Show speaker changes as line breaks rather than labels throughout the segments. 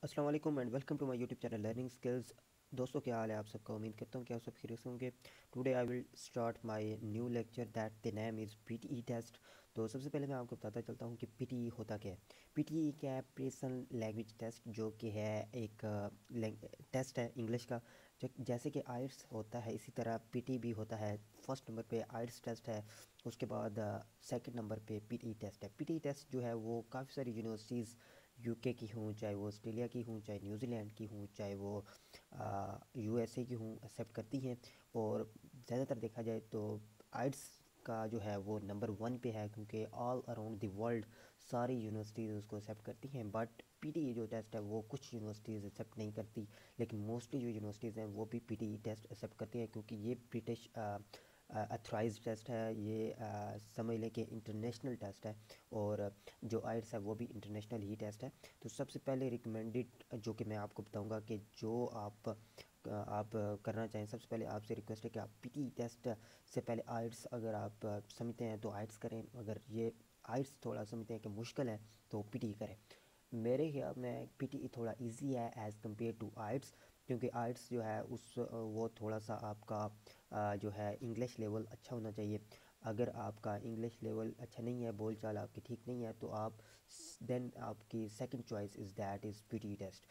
अस्सलाम वालेकुम and welcome to my YouTube channel learning skills. दोस्तों, क्या हाल है आप सबका? उम्मीद करता हूँ कि आप सब खैरियत से होंगे। Today I will start my new lecture that the name is PTE test. तो सबसे पहले मैं आपको बताता चलता हूँ कि पीटीई होता क्या है। पीटीई क्या है? पर्सनल लैंग्वेज टेस्ट, जो कि है एक टेस्ट है इंग्लिश का। जो जैसे कि आइट्स होता है, इसी तरह पीटी भी होता है। फर्स्ट नंबर पे आइट्स टेस्ट है, उसके बाद सेकंड नंबर पे पीटीई टेस्ट है। पीटीई टेस्ट जो है वो काफ़ी सारी यूनिवर्सिटीज़ यूके की हूँ, चाहे वो ऑस्ट्रेलिया की हूँ, चाहे न्यूजीलैंड की हूँ, चाहे वो यूएसए की हूँ, एक्सेप्ट करती हैं। और ज़्यादातर देखा जाए तो आइट्स का जो है वो नंबर 1 पे है, क्योंकि ऑल अराउंड द वर्ल्ड सारी यूनिवर्सिटीज़ उसको एक्सेप्ट करती हैं। बट पीटीई जो टेस्ट है वो कुछ यूनिवर्सिटीज़ एक्सेप्ट नहीं करती, लेकिन मोस्टली जो यूनिवर्सिटीज़ हैं वो भी पीटीई टेस्ट एक्सेप्ट करती हैं, क्योंकि ये ब्रिटिश अथराइज टेस्ट है। ये समझ लें कि इंटरनेशनल टेस्ट है, और जो आइट्स है वो भी इंटरनेशनल ही टेस्ट है। तो सबसे पहले रिकमेंडेड जो कि मैं आपको बताऊंगा कि जो आप करना चाहें, सबसे पहले आपसे रिक्वेस्ट है कि आप पीटी टेस्ट से पहले आइट्स अगर आप समझते हैं तो आइट्स करें। अगर ये आइट्स थोड़ा समझते हैं कि मुश्किल है तो पीटी करें। मेरे ख्याल में पीटी थोड़ा इजी है एज़ कम्पेयर टू आइट्स, क्योंकि आइट्स जो है वो थोड़ा सा आपका जो है इंग्लिश लेवल अच्छा होना चाहिए। अगर आपका इंग्लिश लेवल अच्छा नहीं है, बोल चाल आपकी ठीक नहीं है, तो आप देन आपकी second choice is that is PT test.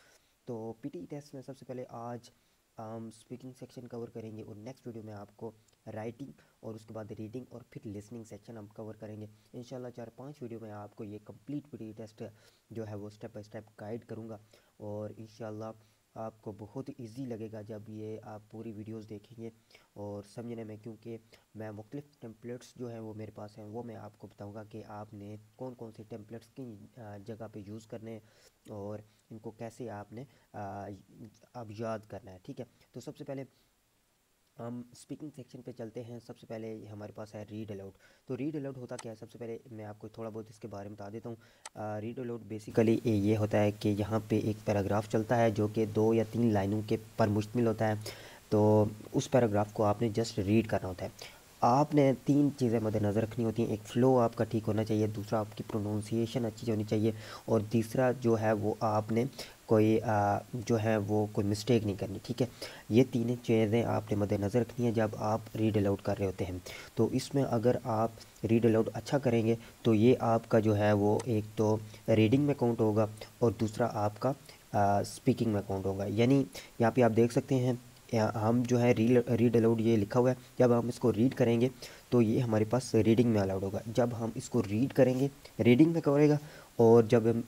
तो पीटी टेस्ट में सबसे पहले आज हम स्पीकिंग सेक्शन कवर करेंगे, और नेक्स्ट वीडियो में आपको राइटिंग, और उसके बाद रीडिंग, और फिर लिसनिंग सेक्शन हम कवर करेंगे। इंशाल्लाह 4-5 वीडियो में आपको ये कंप्लीट पीटी टेस्ट जो है वो स्टेप बाय स्टेप गाइड करूँगा, और इंशाल्लाह आपको बहुत इजी लगेगा जब ये आप पूरी वीडियोस देखेंगे और समझने में, क्योंकि मैं मुख्तलिफ टेम्पलेट्स जो हैं वो मेरे पास हैं, वो मैं आपको बताऊंगा कि आपने कौन कौन से टेम्पलेट्स की जगह पे यूज़ करने हैं, और इनको कैसे आपने अब याद करना है। ठीक है, तो सबसे पहले हम स्पीकिंग सेक्शन पे चलते हैं। सबसे पहले हमारे पास है रीड अलाउड। तो रीड अलाउड होता क्या है, सबसे पहले मैं आपको थोड़ा बहुत इसके बारे में बता देता हूँ। रीड अलाउड बेसिकली ये होता है कि यहाँ पे एक पैराग्राफ चलता है जो कि 2 या 3 लाइनों के पर मुश्तमिल होता है। तो उस पैराग्राफ को आपने जस्ट रीड करना होता है। आपने 3 चीज़ें मद्देनज़र रखनी होती हैं। एक फ़्लो आपका ठीक होना चाहिए, दूसरा आपकी प्रोनाउंसिएशन अच्छी होनी चाहिए, और तीसरा जो है वो आपने कोई जो है वो कोई मिस्टेक नहीं करनी। ठीक है, ये तीनों चीज़ें आपने मद्देनज़र रखनी है जब आप रीड अलाउड कर रहे होते हैं। तो इसमें अगर आप रीड अलाउड अच्छा करेंगे तो ये आपका जो है वो एक तो रीडिंग में काउंट होगा, और दूसरा आपका स्पीकिंग में काउंट होगा। यानी यहाँ पे आप देख सकते हैं, हम जो है रीड अलाउड ये लिखा हुआ है, जब हम इसको रीड करेंगे तो ये हमारे पास रीडिंग में अलाउड होगा। जब हम इसको रीड करेंगे रीडिंग में करेगा, और जब हम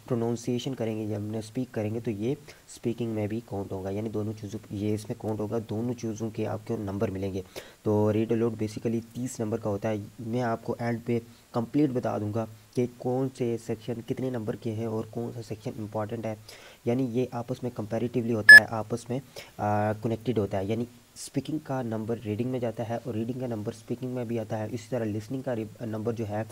प्रोनाउंसिएशन करेंगे, जब हमने स्पीक करेंगे, तो ये स्पीकिंग में भी काउंट होगा। यानी दोनों चीज़ों ये इसमें काउंट होगा, दोनों चीज़ों के आपको नंबर मिलेंगे। तो रीड अलाउड बेसिकली 30 नंबर का होता है। मैं आपको एंड पे कंप्लीट बता दूंगा कि कौन से सेक्शन कितने नंबर के हैं और कौन सा सेक्शन इंपॉर्टेंट है। यानी ये आपस में कंपैरेटिवली होता है, आपस में कनेक्टेड होता है। यानी स्पीकिंग का नंबर रीडिंग में जाता है, और रीडिंग का नंबर स्पीकिंग में भी आता है। इसी तरह लिसनिंग का नंबर जो है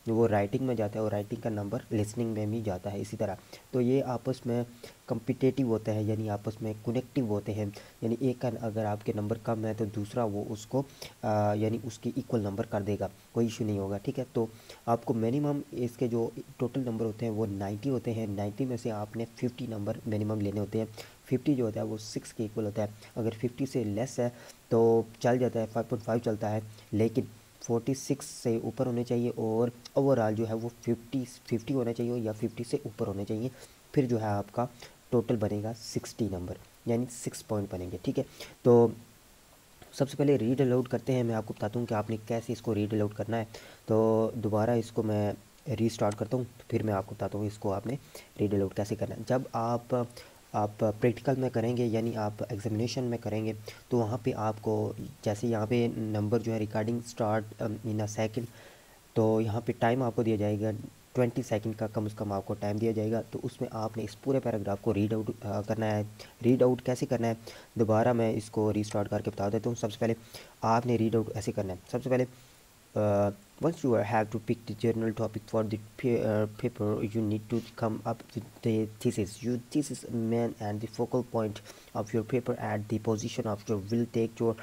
वो राइटिंग में जाता है, और राइटिंग का नंबर लिसनिंग में भी जाता है इसी तरह। तो ये आपस में कम्पिटेटिव होते हैं, यानी आपस में कनेक्टिव होते हैं। यानी एक का अगर आपके नंबर कम है तो दूसरा वो उसको यानी उसकी इक्वल नंबर कर देगा, कोई इशू नहीं होगा। ठीक है, तो आपको मिनिमम इसके जो टोटल नंबर होते हैं वो 90 होते हैं। 90 में से आपने 50 नंबर मिनिमम लेने होते हैं। 50 जो होता है वो 6 के इक्वल होता है। अगर 50 से लेस है तो चल जाता है, 5.5 चलता है, लेकिन 46 से ऊपर होने चाहिए, और ओवरऑल जो है वो 50 होना चाहिए या 50 से ऊपर होने चाहिए। फिर जो है आपका टोटल बनेगा 60 नंबर, यानी 6 पॉइंट बनेंगे। ठीक है, तो सबसे पहले रीड अलाउड करते हैं। मैं आपको बताता हूँ कि आपने कैसे इसको रीड अलाउड करना है। तो दोबारा इसको मैं रीस्टार्ट करता हूँ, तो फिर मैं आपको बताता हूँ इसको आपने रीड अलाउड कैसे करना है। जब आप प्रैक्टिकल में करेंगे, यानी आप एग्जामिनेशन में करेंगे, तो वहाँ पे आपको जैसे यहाँ पे नंबर जो है recording start in a second, तो यहाँ पे टाइम आपको दिया जाएगा 20 सेकंड का, कम से कम आपको टाइम दिया जाएगा। तो उसमें आपने इस पूरे पैराग्राफ को रीड आउट करना है। रीड आउट कैसे करना है, दोबारा मैं इसको रीस्टार्ट करके बता देता हूँ। सबसे पहले आपने रीड आउट ऐसे करना है। सबसे पहले once you have to pick the general topic for the paper, you need to come up with the thesis. Your thesis main and the focal point of your paper at the position of your will take your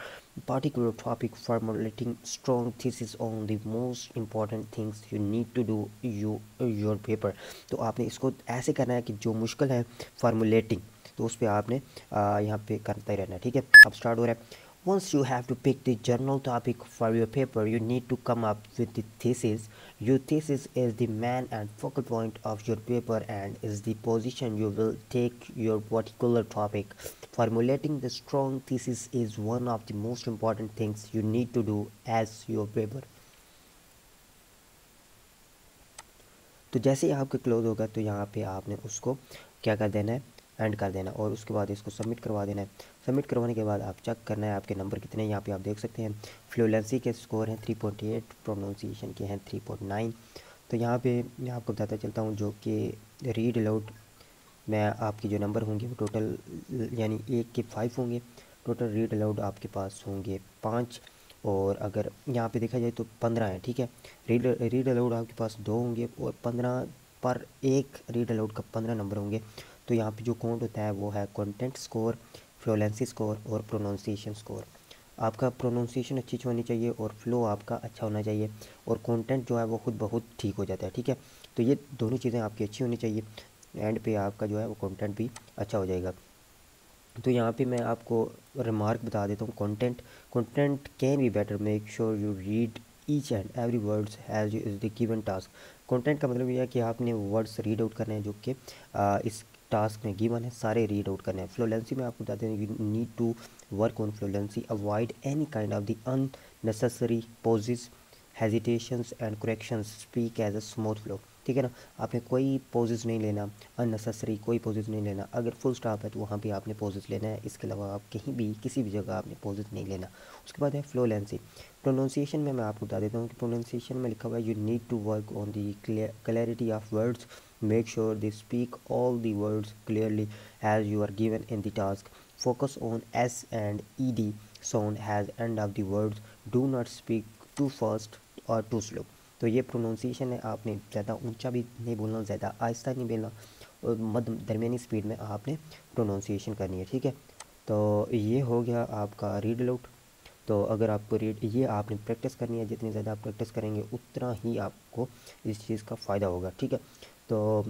particular topic. Formulating strong thesis on the most important things you need to do your paper. तो आपने इसको ऐसे करना है कि जो मुश्किल है फॉर्मुलेटिंग, तो उस पर आपने यहाँ पे करता ही रहना है, ठीक है। अब स्टार्ट हो रहा है। Once you have to pick the general topic for your paper, you need to come up with the thesis. Your thesis is the main and focal point of your paper and is the position you will take your particular topic. Formulating the strong thesis is one of the most important things you need to do as your paper. तो जैसे ही आपका close होगा तो यहाँ पे आपने उसको क्या कर देना है, एंड कर देना, और उसके बाद इसको सबमिट करवा देना है। सबमिट करवाने के बाद आप चेक करना है आपके नंबर कितने हैं। यहाँ पे आप देख सकते हैं फ्लुएंसी के स्कोर हैं 3.8, प्रोनाउंसिएशन के हैं 3.9। तो यहाँ पे मैं आपको बताता चलता हूँ जो कि रीड अलाउड में आपके जो नंबर होंगे वो टोटल यानी 1 के 5 होंगे। टोटल रीड अलाउड आपके पास होंगे 5, और अगर यहाँ पे देखा जाए तो 15 है, ठीक है। रीड अलाउड आपके पास 2 होंगे और 15 पर एक रीड अलाउड का 15 नंबर होंगे। तो यहाँ पे जो काउंट होता है वो है कंटेंट स्कोर, फ्लुएंसी स्कोर और प्रोनाउंसिएशन स्कोर। आपका प्रोनाउंसिएशन अच्छी होनी चाहिए और फ्लो आपका अच्छा होना चाहिए, और कंटेंट जो है वो खुद बहुत ठीक हो जाता है, ठीक है। तो ये दोनों चीज़ें आपकी अच्छी होनी चाहिए, एंड पे आपका जो है वो कंटेंट भी अच्छा हो जाएगा। तो यहाँ पे मैं आपको रिमार्क बता देता हूँ। Content can be better, make sure you read each and every words has is the given task. Content का मतलब ये है कि आपने वर्ड्स रीड आउट करने हैं जो कि इस टास्क में गिवन है, सारे रीड आउट करने हैं। फ्लुएंसी में आपको बताते हैं you need to work on fluency, avoid any kind of the unnecessary pauses, hesitations and corrections, speak as a smooth flow, ठीक है ना। आपने कोई पॉजेज नहीं लेना, अननेसेसरी कोई पॉजेज नहीं लेना। अगर फुल स्टॉप है तो वहाँ पे आपने पॉजेज लेना है, इसके अलावा आप कहीं भी किसी भी जगह आपने पॉजेज नहीं लेना। उसके बाद है फ्लुएंसी। प्रोनाउंसिएशन में मैं आपको बता देता हूँ कि प्रोनाउंसिएशन में लिखा हुआ है you need to work on the clarity of words, make sure they speak all the words clearly as you are given in the task, focus on S and E D sound has end of the words, do not speak too fast और too slow. तो ये pronunciation है, आपने ज़्यादा ऊंचा भी नहीं बोलना, ज़्यादा आहिस्ता नहीं बोलना, और मध्य दरमियानी स्पीड में आपने प्रोनाउंसिएशन करनी है, ठीक है। तो ये हो गया आपका रीड अलाउड। तो अगर आपको ये आपने प्रैक्टिस करनी है, जितनी ज़्यादा आप प्रैक्टिस करेंगे उतना ही आपको इस चीज़ का फ़ायदा होगा, ठीक है। तो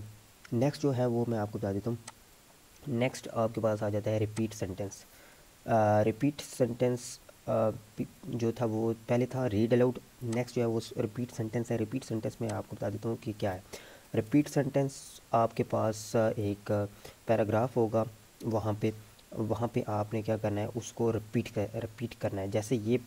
नेक्स्ट जो है वो मैं आपको बता देता हूँ। नेक्स्ट आपके पास आ जाता है रिपीट सेंटेंस। रिपीट सेंटेंस जो था वो पहले था रीड अलाउड, नेक्स्ट जो है वो रिपीट सेंटेंस है। रिपीट सेंटेंस में आपको बता देता हूँ कि क्या है। रिपीट सेंटेंस आपके पास एक पैराग्राफ होगा, वहाँ पे आपने क्या करना है, उसको रिपीट करना है। जैसे ये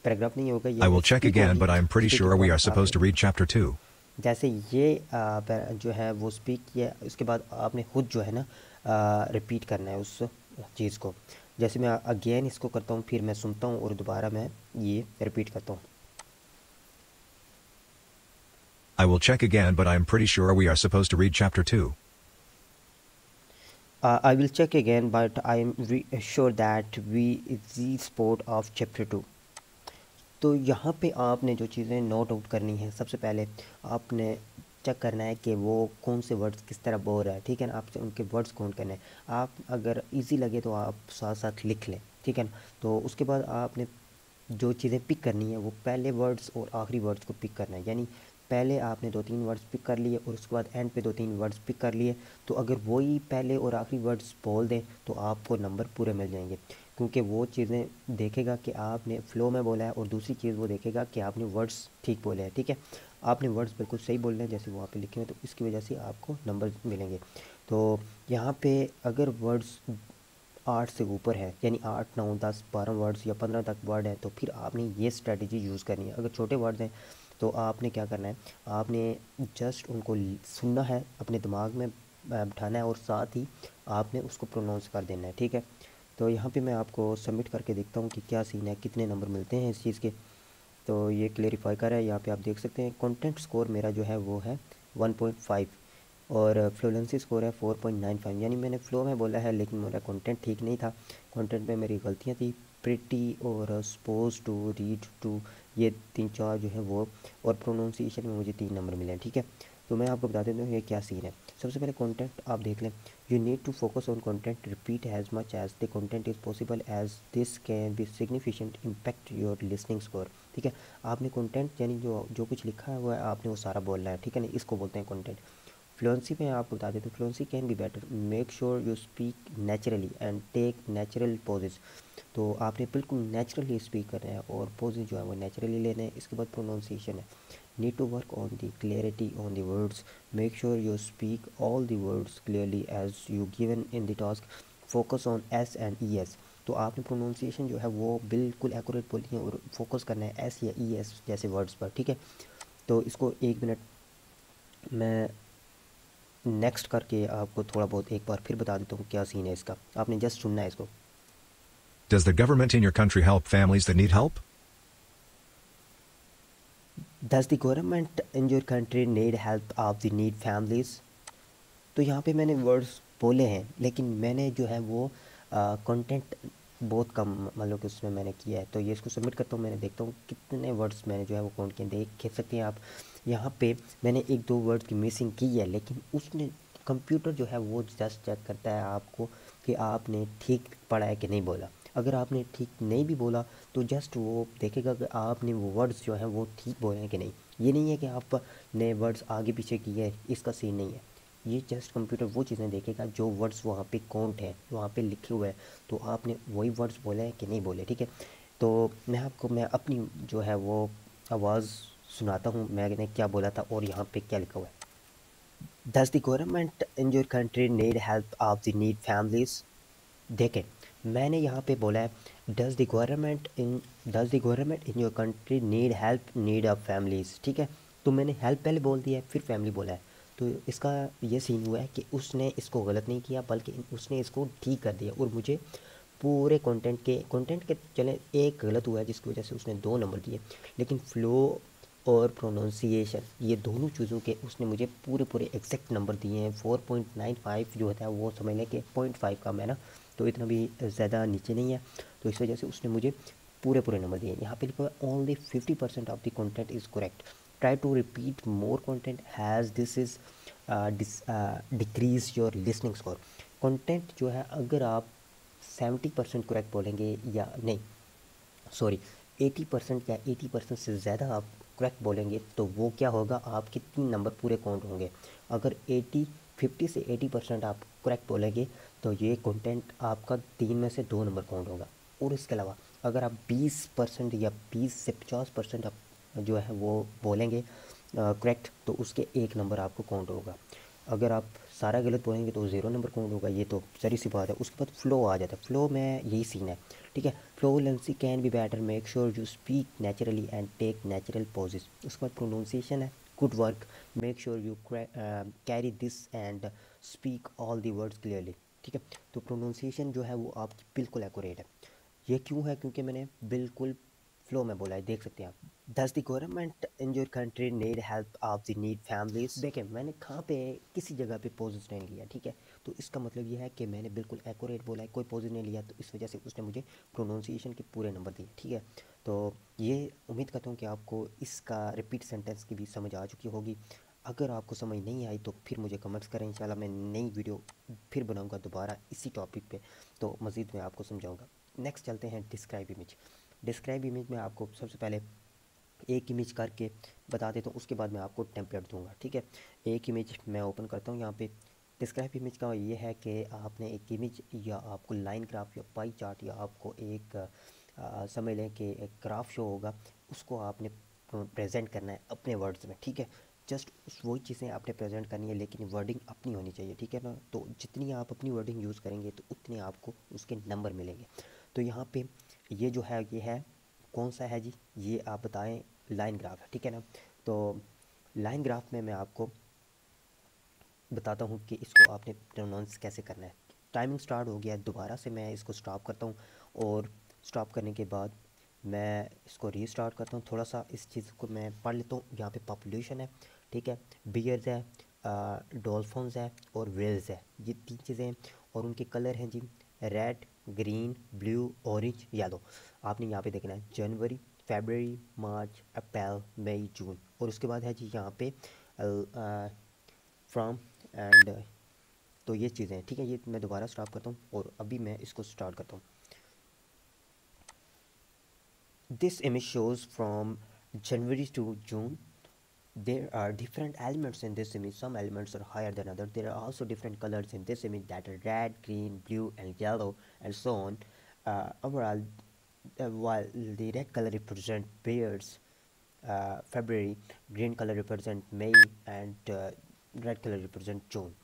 पैराग्राफ नहीं होगा,
I
ये
will check again, but I'm pretty
speak
sure we
होगा।
are supposed to read chapter 2.
जैसे ये जो है वो स्पीक किया, उसके बाद आपने खुद जो है ना रिपीट करना है उस चीज़ को। जैसे मैं अगेन इसको करता हूँ, फिर मैं सुनता हूँ और दोबारा मैं ये रिपीट करता हूँ।
I will check again, but I'm pretty sure we are supposed to read chapter 2.
I will check again, but I am sure that we is the sport of chapter 2. तो यहाँ पे आपने जो चीज़ें नोट आउट करनी है, सबसे पहले आपने चेक करना है कि वो कौन से वर्ड्स किस तरह बोल रहा है, ठीक है ना। आपसे उनके वर्ड्स काउंट करने हैं। आप अगर इजी लगे तो आप साथ साथ लिख लें, ठीक है ना। तो उसके बाद आपने जो चीज़ें पिक करनी है वो पहले वर्ड्स और आखिरी वर्ड्स को पिक करना है। यानी पहले आपने 2-3 वर्ड्स पिक कर लिए और उसके बाद एंड पे 2-3 वर्ड्स पिक कर लिए, तो अगर वही पहले और आखिरी वर्ड्स बोल दें तो आपको नंबर पूरे मिल जाएंगे, क्योंकि वो चीज़ें देखेगा कि आपने फ़्लो में बोला है, और दूसरी चीज़ वो देखेगा कि आपने वर्ड्स ठीक बोले हैं, ठीक है। आपने वर्ड्स बिल्कुल सही बोलने हैं जैसे वहाँ पे लिखे हैं, तो इसकी वजह से आपको नंबर मिलेंगे। तो यहाँ पे अगर वर्ड्स 8 से ऊपर है, यानी 8, 9, 10, 12 वर्ड्स या 15 तक वर्ड है, तो फिर आपने ये स्ट्रेटजी यूज़ करनी है। अगर छोटे वर्ड्स हैं तो आपने क्या करना है, आपने जस्ट उनको सुनना है, अपने दिमाग में बिठाना है, और साथ ही आपने उसको प्रोनाउंस कर देना है, ठीक है। तो यहाँ पे मैं आपको सबमिट करके देखता हूँ कि क्या सीन है, कितने नंबर मिलते हैं इस चीज़ के। तो ये क्लेरिफाई कर रहा है, यहाँ पे आप देख सकते हैं कंटेंट स्कोर मेरा जो है वो है 1.5, और फ्लुएंसी स्कोर है 4.95। यानी मैंने फ़्लो में बोला है लेकिन मेरा कंटेंट ठीक नहीं था, कंटेंट में मेरी गलतियाँ थी। प्रिटी और सपोज टू रीड टू ये 3-4 जो है वो, और प्रोनाउंसिएशन में मुझे 3 नंबर मिले हैं, ठीक है। तो मैं आपको बता देता हूँ ये क्या सीन है। सबसे पहले कंटेंट आप देख लें। You need to focus on content, repeat as much as the content is possible as this can be significant impact your listening score, ठीक है। आपने कंटेंट यानी जो जो कुछ लिखा हुआ है आपने वो सारा बोलना है, ठीक है ना, इसको बोलते हैं कंटेंट। फ्लुएंसी में आपको बता देते हैं, fluency can be better, make sure you speak naturally and take natural pauses. तो आपने बिल्कुल नेचुरली स्पीक करना है और पॉजेज जो है वो नेचुरली लेने हैं। इसके बाद प्रोनाउंसिएशन है, need to work on the clarity on the words, make sure you speak all the words clearly as you given in the task, focus on S and E S. तो आपने pronunciation जो है वो बिल्कुल accurate बोलनी है और focus करना है एस या ई एस जैसे वर्ड्स पर, ठीक है। तो इसको 1 मिनट मैं नेक्स्ट करके आपको थोड़ा बहुत एक बार फिर बता देता हूँ क्या सीन है इसका, आपने जस्ट सुनना है इसको।
Does the government in your country help families that need help?
Does the government in your country need help of the need families? तो यहाँ पे मैंने वर्ड्स बोले हैं लेकिन मैंने जो है वो कंटेंट बहुत कम मतलब कि उसमें मैंने किया है। तो ये इसको सबमिट करता हूँ, मैंने देखता हूँ कितने वर्ड्स मैंने जो है वो काउंट किए, देख सकते हैं आप। यहाँ पे मैंने 1-2 वर्ड्स की मिसिंग की है, लेकिन उसने कंप्यूटर जो है वो जस्ट चेक करता है आपको कि आपने ठीक पढ़ा है कि नहीं बोला। अगर आपने ठीक नहीं भी बोला तो जस्ट वो देखेगा कि आपने वो वर्ड्स जो हैं वो ठीक बोले हैं कि नहीं। ये नहीं है कि आपने वर्ड्स आगे पीछे किए हैं, इसका सीन नहीं है। ये जस्ट कंप्यूटर वो चीज़ें देखेगा जो वर्ड्स वहाँ पे काउंट है, वहाँ पे लिखे हुए हैं, तो आपने वही वर्ड्स बोले हैं कि नहीं बोले, ठीक है। तो मैं अपनी जो है वो आवाज़ सुनाता हूँ, मैंने क्या बोला था और यहाँ पे क्या लिखा हुआ है। Does the government in your country need help of the need families. देखें, मैंने यहाँ पे बोला है does the government in your country need help need of families, ठीक है। तो मैंने हेल्प पहले बोल दिया है फिर फैमिली बोला है। तो इसका ये सीन हुआ है कि उसने इसको गलत नहीं किया बल्कि उसने इसको ठीक कर दिया और मुझे पूरे कंटेंट के चले एक गलत हुआ है जिसकी वजह से उसने 2 नंबर दिए, लेकिन फ्लो और प्रोनाउंसिएशन ये दोनों चीज़ों के उसने मुझे पूरे पूरे एग्जैक्ट नंबर दिए हैं। 4.95 जो होता है वो समझ लें कि 0.5 कम है ना, तो इतना भी ज़्यादा नीचे नहीं है। तो इस वजह से उसने मुझे पूरे पूरे नंबर दिए। यहाँ पे लिखा हुआ only 50% of the content is correct, try to repeat more content has this is decrease your listening score. Content जो है अगर आप 70% करेक्ट बोलेंगे या नहीं सॉरी 80% या 80% से ज़्यादा आप करेक्ट बोलेंगे तो वो क्या होगा, आपके 3 नंबर पूरे काउंट होंगे। अगर 50 से 80% आप करेक्ट बोलेंगे तो ये कंटेंट आपका 3 में से 2 नंबर काउंट होगा। और इसके अलावा अगर आप 20% या 20 से 50% आप जो है वो बोलेंगे करेक्ट तो उसके 1 नंबर आपको काउंट होगा। अगर आप सारा गलत बोलेंगे तो 0 नंबर काउंट होगा। ये तो सारी सी बात है। उसके बाद फ्लो आ जाता है, फ्लो में यही सीन है, ठीक है। Fluency can be better, make sure you speak naturally and take natural pauses. उसके बाद प्रोनाउंसिएशन है, good work, make sure you carry this and speak all the words clearly, ठीक है। तो प्रोनाउंसिएशन जो है वो आपकी बिल्कुल एक्यूरेट है। ये क्यों है, क्योंकि मैंने बिल्कुल फ्लो में बोला है, देख सकते हैं आप। Does the government in your country need help of the need families. देखें मैंने कहाँ पे किसी जगह पे पॉजेज नहीं लिया, ठीक है। तो इसका मतलब ये है कि मैंने बिल्कुल एक्यूरेट बोला है, कोई पॉजेज नहीं लिया, तो इस वजह से उसने मुझे प्रोनाउंसिएशन के पूरे नंबर दिए, ठीक है। तो ये उम्मीद करता हूँ कि आपको इसका रिपीट सेंटेंस की भी समझ आ चुकी होगी। अगर आपको समझ नहीं आई तो फिर मुझे कमेंट्स करें, इंशाल्लाह मैं नई वीडियो फिर बनाऊंगा दोबारा इसी टॉपिक पे, तो मज़ीद मैं आपको समझाऊंगा। नेक्स्ट चलते हैं डिस्क्राइब इमेज। डिस्क्राइब इमेज में आपको सबसे पहले एक इमेज करके बता देता हूँ, उसके बाद मैं आपको टेम्पलेट दूंगा, ठीक है। एक इमेज मैं ओपन करता हूँ यहाँ पे। डिस्क्राइब इमेज का ये है कि आपने एक इमेज या आपको लाइन ग्राफ या पाई चार्ट या आपको एक समझ लें कि एक ग्राफ शो होगा, उसको आपने प्रेजेंट करना है अपने वर्ड्स में, ठीक है। जस्ट वही चीज़ें आपने प्रेजेंट करनी है लेकिन वर्डिंग अपनी होनी चाहिए, ठीक है ना। तो जितनी आप अपनी वर्डिंग यूज़ करेंगे तो उतने आपको उसके नंबर मिलेंगे। तो यहाँ पे ये जो है ये है कौन सा है जी, ये आप बताएं। लाइन ग्राफ है, ठीक है ना। तो लाइन ग्राफ में मैं आपको बताता हूँ कि इसको आपने प्रोनाउंस कैसे करना है। टाइमिंग स्टार्ट हो गया है, दोबारा से मैं इसको स्टॉप करता हूँ और स्टॉप करने के बाद मैं इसको रीस्टार्ट करता हूँ। थोड़ा सा इस चीज़ को मैं पढ़ लेता हूँ। यहाँ पे पॉपुलेशन है, ठीक है, बियर्स है, डॉल्फिन्स है और वेल्स है, ये 3 चीज़ें हैं। और उनके कलर हैं जी red, green, blue, orange, yellow. आपने यहाँ पे देखना है जनवरी, फरवरी, मार्च, अप्रैल, मई, जून। और उसके बाद है जी यहाँ पे फ्रॉम एंड। तो ये चीज़ें हैं, ठीक है। ये मैं दोबारा स्टार्ट करता हूँ और अभी मैं इसको स्टार्ट करता हूँ। This image shows from January to June. There are different elements in this image. Some elements are higher than others. There are also different colors in this image that are red, green, blue, and yellow, and so on. Overall, while the red color represents bears, February, green color represents May, and red color represents June.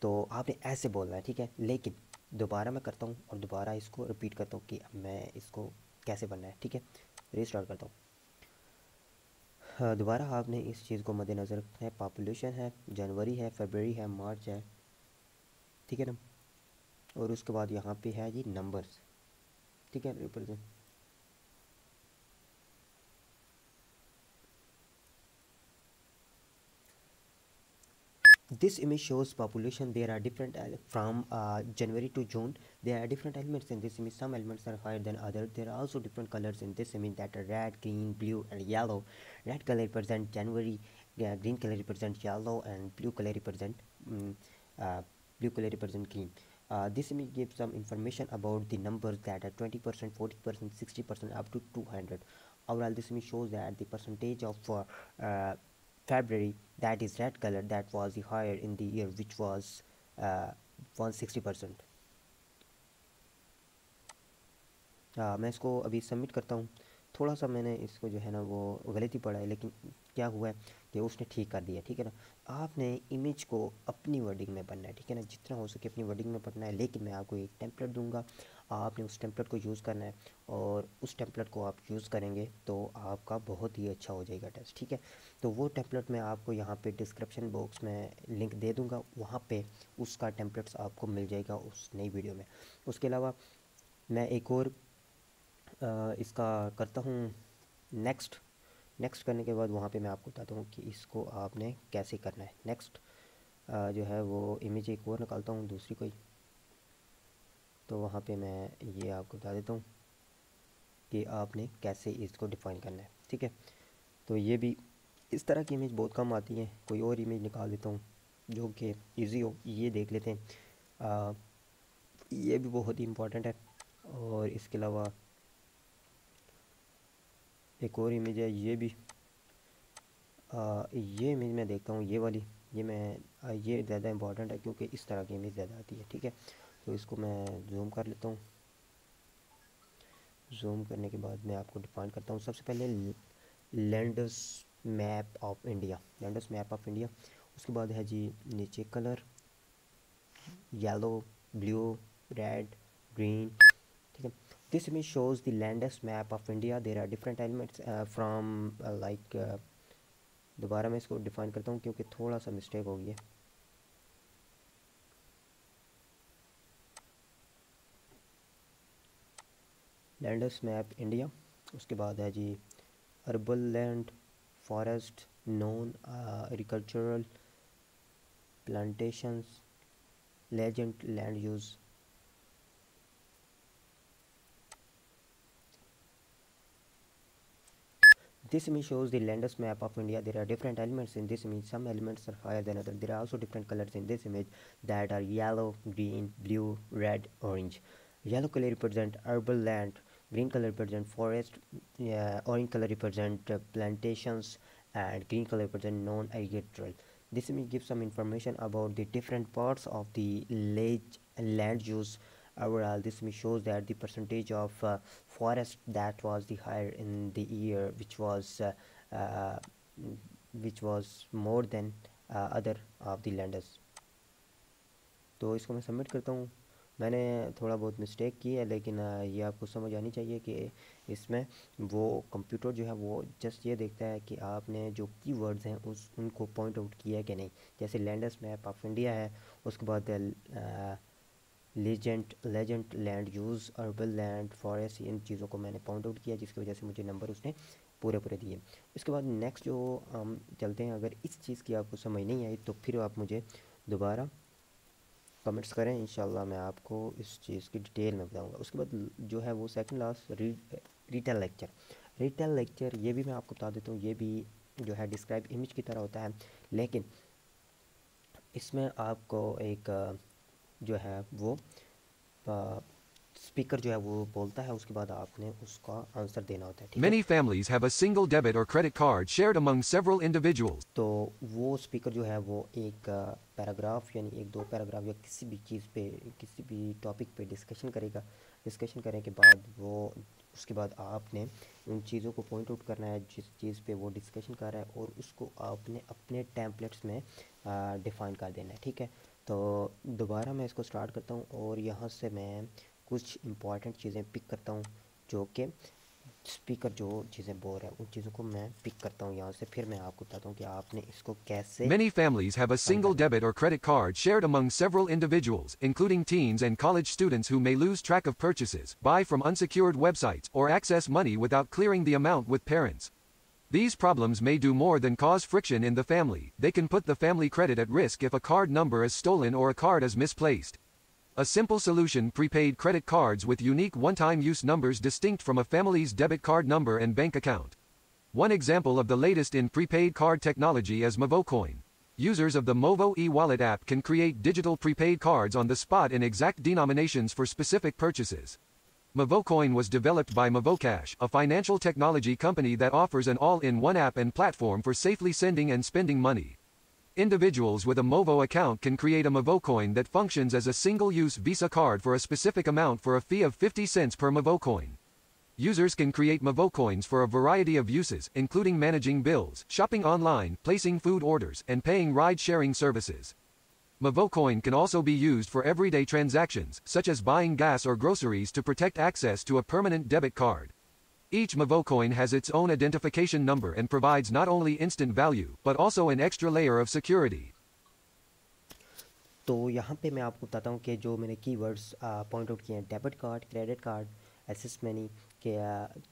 तो आपने ऐसे बोलना है, ठीक है। लेकिन दोबारा मैं करता हूँ और दोबारा इसको रिपीट करता हूँ कि मैं इसको कैसे बनना है, ठीक है। रीस्टार्ट करता हूँ। दोबारा आपने इस चीज़ को मद्देनज़र रखना है। पॉपुलेशन है, जनवरी है, फरवरी है, मार्च है, ठीक है ना। और उसके बाद यहाँ पे है जी नंबर्स, ठीक है, represent. This image shows population. There are different from January to June. There are different elements in this image. Some elements are higher than others. There are also different colors in this image that are red, green, blue, and yellow. Red color represents January. Green color represents yellow, and blue color represent uh, green. This image gives some information about the numbers that are 20%, 40%, 60%, up to 200. Overall, this image shows that the percentage of February, that is red color, that was the higher in the year, which was 160%. मैं इसको अभी submit करता हूँ। थोड़ा सा मैंने इसको जो है ना वो गलती पड़ा है, लेकिन क्या हुआ है कि उसने ठीक कर दिया, ठीक है ना। आपने इमेज को अपनी वर्डिंग में पढ़ना है, ठीक है ना, जितना हो सके अपनी वर्डिंग में पढ़ना है। लेकिन मैं आपको एक टेम्पलेट दूंगा, आपने उस टेम्पलेट को यूज़ करना है, और उस टेम्पलेट को आप यूज़ करेंगे तो आपका बहुत ही अच्छा हो जाएगा टेस्ट, ठीक है। तो वो टेम्पलेट मैं आपको यहाँ पे डिस्क्रिप्शन बॉक्स में लिंक दे दूँगा, वहाँ पे उसका टेम्पलेट्स आपको मिल जाएगा उस नई वीडियो में। उसके अलावा मैं एक और इसका करता हूँ नेक्स्ट करने के बाद वहाँ पे मैं आपको बताता हूँ कि इसको आपने कैसे करना है। नेक्स्ट जो है वो इमेज एक और निकालता हूँ दूसरी कोई, तो वहाँ पे मैं ये आपको बता देता हूँ कि आपने कैसे इसको डिफ़ाइन करना है, ठीक है। तो ये भी इस तरह की इमेज बहुत कम आती हैं। कोई और इमेज निकाल देता हूँ जो कि ईजी हो, ये देख लेते हैं। ये भी बहुत ही इम्पोर्टेंट है। और इसके अलावा एक और इमेज है, ये भी ये इमेज मैं देखता हूँ, ये वाली, ये मैं ये ज़्यादा इम्पोर्टेंट है क्योंकि इस तरह की इमेज ज़्यादा आती है, ठीक है। तो इसको मैं जूम कर लेता हूँ। जूम करने के बाद मैं आपको डिफाइन करता हूँ। सबसे पहले lands map of India, lands map of India. उसके बाद है जी नीचे colour, yellow, blue, red, green, ठीक है। This image shows the lands map of India. There are different elements from like, दोबारा मैं इसको डिफाइन करता हूँ क्योंकि थोड़ा सा मिस्टेक हो गई है। Lands map India. उसके बाद है जी urban land, forest, non agricultural, plantations, legend land use. This image shows the landmass map of India. There are different elements in this image. Some elements are higher than others. There are also different colors in this image that are yellow, green, blue, red, orange. Yellow color represent urban land. Green color represent forest. Orange color represent plantations, and green color represent non-agricultural. This image gives some information about the different parts of the land use. Overall, this image shows that the percentage of forest that was the higher in the year, uh, which was more than other of the landers. तो इसको मैं submit करता हूँ। मैंने थोड़ा बहुत mistake की है, लेकिन ये आपको समझ आनी चाहिए कि इसमें वो कंप्यूटर जो है वो जस्ट ये देखता है कि आपने जो कीवर्ड्स हैं उनको पॉइंट आउट किया है कि नहीं। जैसे लैंडस मैप ऑफ इंडिया है, उसके बाद legend land use, urban land, forest, इन चीज़ों को मैंने पॉइंट आउट किया, जिसकी वजह से मुझे नंबर उसने पूरे दिए। इसके बाद नेक्स्ट जो हम चलते हैं, अगर इस चीज़ की आपको समझ नहीं आई तो फिर आप मुझे दोबारा कमेंट्स करें, इंशाल्लाह मैं आपको इस चीज़ की डिटेल में बताऊंगा। उसके बाद जो है वो second last retail lecture. Retail lecture ये भी मैं आपको बता देता हूँ, ये भी जो है डिस्क्राइब इमेज की तरह होता है, लेकिन इसमें आपको एक जो है वो स्पीकर जो है वो बोलता है, उसके बाद आपने उसका आंसर देना होता है, ठीक है।
Many families have a single debit or credit card shared among several individuals.
तो वो स्पीकर जो है वो एक पैराग्राफ यानी एक दो पैराग्राफ या किसी भी चीज़ पे, किसी भी टॉपिक पे डिस्कशन करेगा। डिस्कशन करने के बाद वो उसके बाद आपने उन चीज़ों को पॉइंट आउट करना है जिस चीज़ पे वो डिस्कशन कर रहा है, और उसको आपने अपने टेम्पलेट्स में डिफ़ाइन कर देना है, ठीक है। तो दोबारा मैं इसको स्टार्ट करता हूँ और यहाँ से मैं कुछ इंपॉर्टेंट चीज़ें पिक करता हूँ, जो कि स्पीकर जो चीज़ें बोल रहा है उन चीज़ों को मैं पिक करता हूँ यहाँ से, फिर मैं आपको बताता हूँ कि आपने इसको कैसे
Many families have a
define
single
करना है।
debit or credit card shared among several individuals, including teens and college students who may lose track of purchases, buy from unsecured websites, or access money without clearing the amount with parents. These problems may do more than cause friction in the family. They can put the family credit at risk if a card number is stolen or a card is misplaced. A simple solution: prepaid credit cards with unique one-time use numbers distinct from a family's debit card number and bank account. One example of the latest in prepaid card technology is MovoCoin. Users of the Movo e-wallet app can create digital prepaid cards on the spot in exact denominations for specific purchases. MovoCoin was developed by MovoCash, a financial technology company that offers an all-in-one app and platform for safely sending and spending money. Individuals with a Movo account can create a MovoCoin that functions as a single-use Visa card for a specific amount for a fee of 50 cents per MovoCoin. Users can create MovoCoins for a variety of uses, including managing bills, shopping online, placing food orders, and paying ride-sharing services. MovoCoin can also be used for everyday transactions, such as buying gas or groceries, to protect access to a permanent debit card. Each MovoCoin has its own identification number and provides not only instant value, but also an extra layer of security.
तो यहाँ पे मैं आपको बताता हूँ कि जो मैंने कीवर्ड्स पॉइंट आउट किए हैं, debit card, credit card, access money के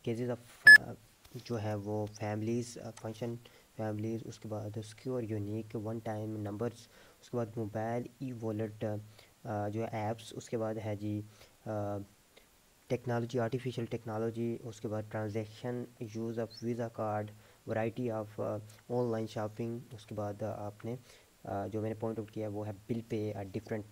केसेस ऑफ जो है वो फैमिलीज़ फंक्शन फैमिलीज़, उसके बाद secure unique one time numbers, उसके बाद मोबाइल ई वॉलेट जो है ऐप्स, उसके बाद है जी टेक्नोलॉजी, आर्टिफिशियल टेक्नोलॉजी, उसके बाद transaction, use of visa card, variety of online shopping, उसके बाद आपने जो मैंने पॉइंट आउट किया है वो है bill pay, different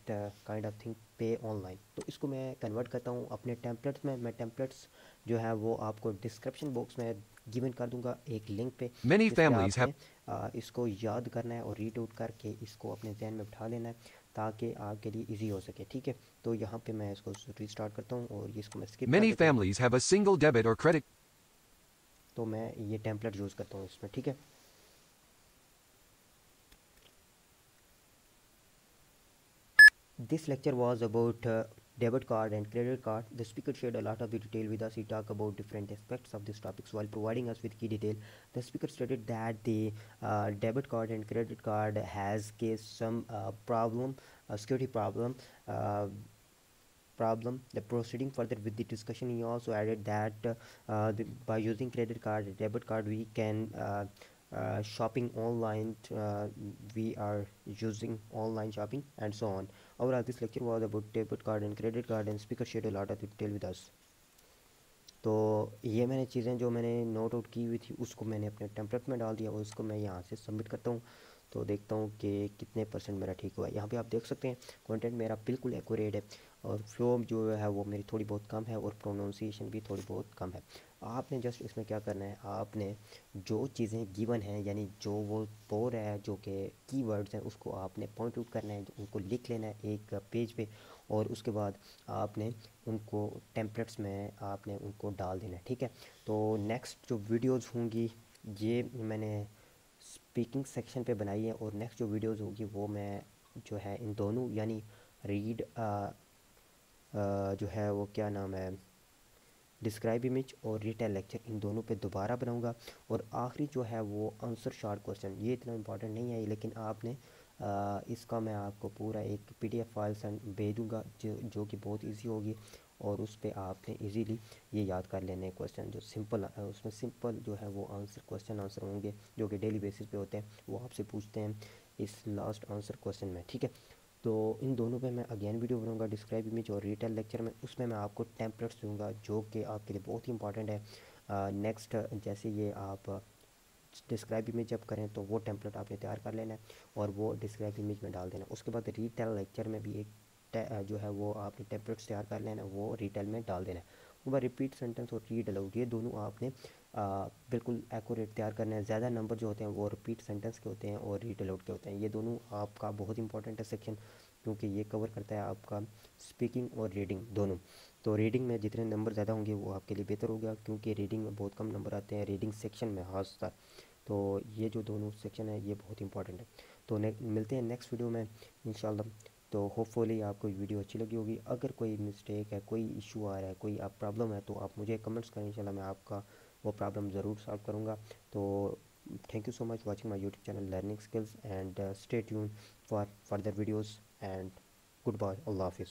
kind of thing पे ऑनलाइन। तो इसको मैं कन्वर्ट करता हूँ अपने टेम्पलेट्स में। मैं टेम्पलेट्स जो है वो आपको डिस्क्रिप्शन बॉक्स में गिवन कर दूंगा एक लिंक पे,
Many
जिस पे
families have
आपने इसको याद करना है और रीड आउट करके इसको अपने जहन में बिठा लेना है ताकि आपके लिए इजी हो सके, ठीक है। तो यहाँ पे मैं इसको रीस्टार्ट करता हूँ और इसको मैं स्किप कर
Many
देता हूँ।
families have a single debit or credit.
तो मैं ये टेम्पलेट यूज़ करता हूँ इसमें, ठीक है। This lecture was about debit card and credit card. The speaker shared a lot of the detail with us. He talked about different aspects of these topics while providing us with key detail. The speaker stated that the debit card and credit card has caused some problem, security problem. The proceeding further with the discussion, he also added that by using credit card, debit card, we can shopping online. We are using online shopping and so on. Overall, this lecture was about debit card and credit card, and speaker shared a lot of detail with us. तो ये मैंने चीज़ें जो मैंने note out की हुई थी उसको मैंने अपने टेम्पलेट में डाल दिया और उसको मैं यहाँ से सबमिट करता हूँ। तो देखता हूँ कि कितने परसेंट मेरा ठीक हुआ है। यहाँ पे आप देख सकते हैं कंटेंट मेरा बिल्कुल एक्यूरेट है और फ्लो जो है वो मेरी थोड़ी बहुत कम है और प्रोनाउंसिएशन भी थोड़ी बहुत कम है। आपने जस्ट इसमें क्या करना है, आपने जो चीज़ें गिवन हैं यानी जो वो बोल रहा है जो कि कीवर्ड्स हैं उसको आपने पॉइंट आउट करना है, उनको लिख लेना है एक पेज पे और उसके बाद आपने उनको टेम्पलेट्स में आपने उनको डाल देना है, ठीक है। तो नेक्स्ट जो वीडियोज़ होंगी ये मैंने स्पीकिंग सेक्शन पे बनाई है और नेक्स्ट जो वीडियोज़ होगी वो मैं जो है इन दोनों यानी रीड जो है वो क्या नाम है डिस्क्राइब इमेज और रिटेल लेक्चर, इन दोनों पे दोबारा बनाऊंगा। और आखिरी जो है वो आंसर शार्ट क्वेश्चन, ये इतना इंपॉर्टेंट नहीं है लेकिन आपने इसका मैं आपको पूरा एक पीडीएफ फाइल भेज दूँगा जो कि बहुत इजी होगी और उस पर आपने इजीली ये याद कर लेने क्वेश्चन जो सिंपल उसमें सिंपल जो है वो क्वेश्चन आंसर होंगे जो कि डेली बेसिस पे होते हैं, वो आपसे पूछते हैं इस लास्ट आंसर क्वेश्चन में, ठीक है। तो इन दोनों पे मैं अगेन वीडियो बनाऊंगा डिस्क्राइब इमेज और रिटेल लेक्चर में, उसमें मैं आपको टेम्पलेट्स दूंगा जो कि आपके लिए बहुत ही इंपॉर्टेंट है। नेक्स्ट जैसे ये आप डिस्क्राइब इमेज जब करें तो वो टेम्पलेट आपने तैयार कर लेना है और वो डिस्क्राइब इमेज में डाल देना। उसके बाद रीटेल लेक्चर में भी एक जो है वो आपने टेम्पलेट्स तैयार कर लेना, वो रीटेल में डाल देना है। उसके बाद रिपीट सेंटेंस और रीड अलाउड, ये दोनों आपने बिल्कुल एक्यूरेट तैयार करना है। ज़्यादा नंबर जो होते हैं वो रिपीट सेंटेंस के होते हैं और रीड अलाउड के होते हैं। ये दोनों आपका बहुत इंपॉर्टेंट है सेक्शन, क्योंकि ये कवर करता है आपका स्पीकिंग और रीडिंग दोनों। तो रीडिंग में जितने नंबर ज़्यादा होंगे वो आपके लिए बेहतर होगा, क्योंकि रीडिंग में बहुत कम नंबर आते हैं, रीडिंग सेक्शन में खासकर। तो ये जो दोनों सेक्शन है ये बहुत इंपॉर्टेंट है। तो मिलते हैं नेक्स्ट वीडियो में इंशाल्लाह। तो होपफुली आपको वीडियो अच्छी लगी होगी। अगर कोई मिस्टेक है, कोई इशू आ रहा है, कोई आप प्रॉब्लम है, तो आप मुझे कमेंट्स करें, इंशाल्लाह मैं आपका वो प्रॉब्लम ज़रूर सॉल्व करूँगा। तो thank you so much watching my YouTube channel learning skills, and stay tune for further videos, and good bye, अल्लाह हाफिज़।